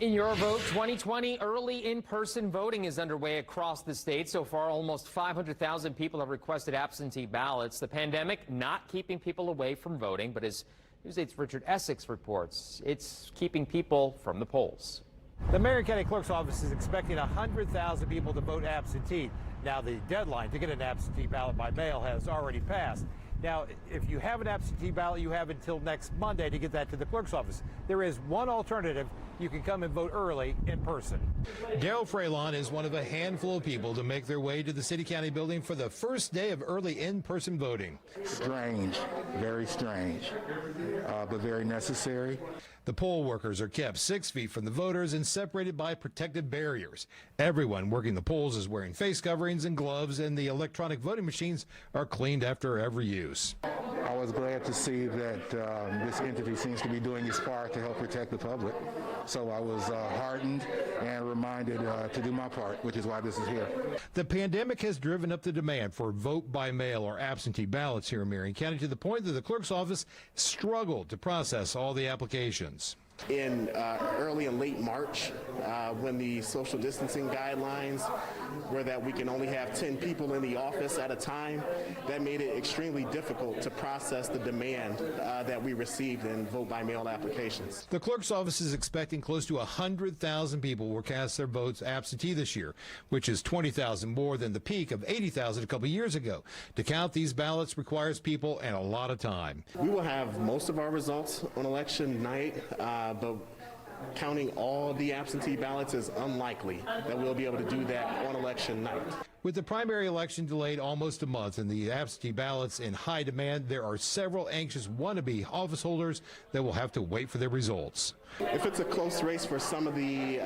In your vote, 2020 early in-person voting is underway across the state. So far, almost 500,000 people have requested absentee ballots. The pandemic not keeping people away from voting, but as News 8's Richard ESSEX reports, it's keeping people from the polls. The Marion County Clerk's Office is expecting 100,000 people to vote absentee. Now, the deadline to get an absentee ballot by mail has already passed. Now, if you have an absentee ballot, you have until next Monday to get that to the clerk's office. There is one alternative. You can come and vote early in person. Daryl Fraylon is one of a handful of people to make their way to the City County building for the first day of early in-person voting. Strange, very strange, but very necessary. The poll workers are kept 6 feet from the voters and separated by protective barriers. Everyone working the polls is wearing face coverings and gloves, and the electronic voting machines are cleaned after every use. I was glad to see that this entity seems to be doing its part to help protect the public. So I was heartened and reminded to do my part, which is why this is here. The pandemic has driven up the demand for vote by mail or absentee ballots here in Marion County to the point that the clerk's office struggled to process all the applications. In early and late March, when the social distancing guidelines were that we can only have 10 people in the office at a time, that made it extremely difficult to process the demand that we received in vote-by-mail applications. The clerk's office is expecting close to 100,000 people will cast their votes absentee this year, which is 20,000 more than the peak of 80,000 a couple years ago. To count these ballots requires people and a lot of time. We will have most of our results on election night, but counting all the absentee ballots is unlikely that we'll be able to do that on election night. With the primary election delayed almost a month and the absentee ballots in high demand, there are several anxious wannabe office holders that will have to wait for their results. If it's a close race for some of the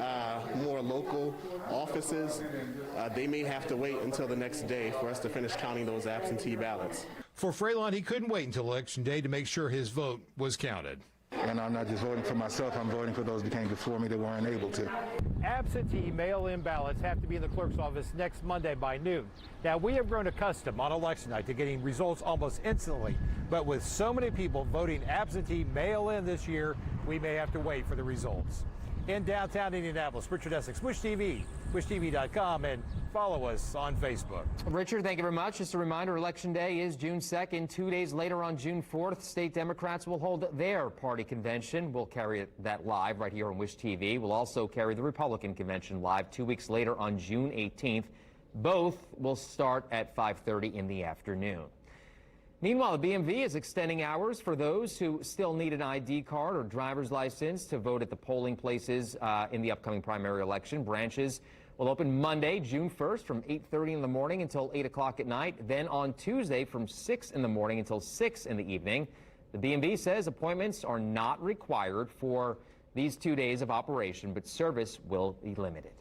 more local offices, they may have to wait until the next day for us to finish counting those absentee ballots. For Fraylon, he couldn't wait until election day to make sure his vote was counted. And I'm not just voting for myself, I'm voting for those that came before me that weren't able to. Absentee mail-in ballots have to be in the clerk's office next Monday by noon. Now, we have grown accustomed on election night to getting results almost instantly, but with so many people voting absentee mail-in this year, we may have to wait for the results. In downtown Indianapolis, Richard ESSEX, Wish TV, wishtv.com, and follow us on Facebook. Richard, thank you very much. Just a reminder, Election Day is June 2nd. 2 days later on June 4th, state Democrats will hold their party convention. We'll carry that live right here on Wish TV. We'll also carry the Republican convention live 2 weeks later on June 18th. Both will start at 5:30 in the afternoon. Meanwhile, the BMV is extending hours for those who still need an ID card or driver's license to vote at the polling places in the upcoming primary election. Branches will open Monday, June 1st from 8:30 in the morning until 8 o'clock at night. Then on Tuesday from 6 in the morning until 6 in the evening. The BMV says appointments are not required for these 2 days of operation, but service will be limited.